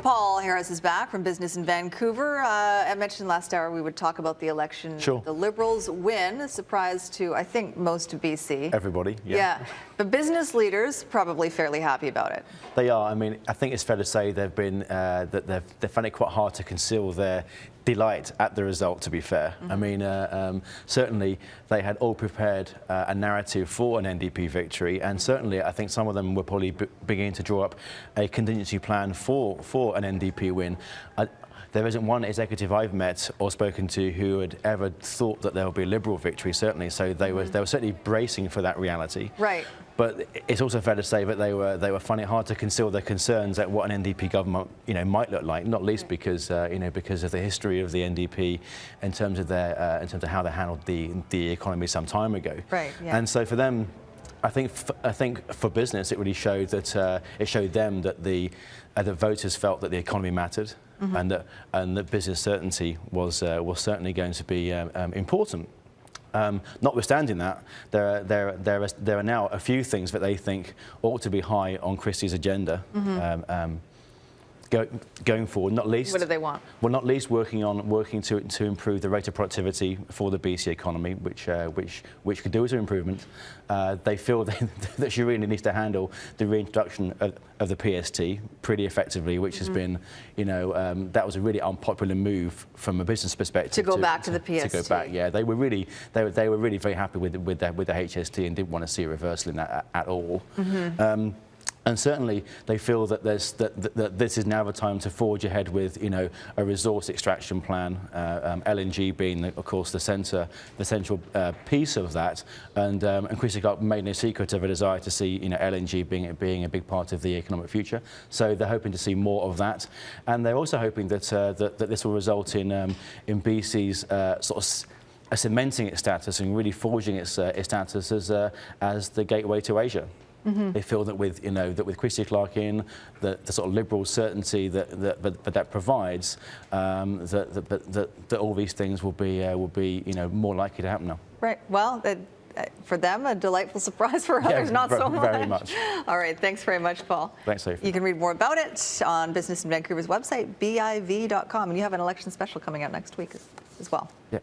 Paul Harris is back from Business in Vancouver. I mentioned last hour we would talk about the election. Sure. The Liberals win, a surprise to, I think, most of BC. Everybody, yeah. But business leaders probably fairly happy about it. They are. I mean, I think it's fair to say they've been that they found it quite hard to conceal their delight at the result, to be fair. I mean, certainly they had all prepared a narrative for an NDP victory, and certainly I think some of them were probably beginning to draw up a contingency plan for an NDP win. There isn't one executive I've met or spoken to who had ever thought that there would be a Liberal victory, certainly. So they were certainly bracing for that reality. Right. But it's also fair to say that they were finding it hard to conceal their concerns at what an NDP government, might look like. Not least because because of the history of the NDP in terms of how they handled the economy some time ago. Right. Yeah. And so for them, I think for business, it really showed that it showed them that the voters felt that the economy mattered, and that business certainty was certainly going to be important. Notwithstanding that, there are now a few things that they think ought to be high on Christie's agenda. Going forward, not least. What do they want? Well, not least working to improve the rate of productivity for the BC economy, which could do with an improvement. They feel that she really needs to handle the reintroduction of the PST pretty effectively, which has been, that was a really unpopular move from a business perspective. To go back to the PST. To go back, yeah. They were really very happy with the HST and didn't want to see a reversal in that at all. And certainly, they feel that that this is now the time to forge ahead with, a resource extraction plan. LNG being, of course, the central piece of that. And Christie made no secret of a desire to see, LNG being a big part of the economic future. So they're hoping to see more of that, and they're also hoping that that this will result in BC's cementing its status and really forging its status as the gateway to Asia. They feel that with with Christie Clark in, the sort of Liberal certainty that provides, that all these things will be more likely to happen now. Right. Well, for them, a delightful surprise. For others, not so much. Very much. All right. Thanks very much, Paul. Thanks, Sophie. You can read more about it on Business in Vancouver's website, BIV.com, and you have an election special coming out next week as well. Yeah.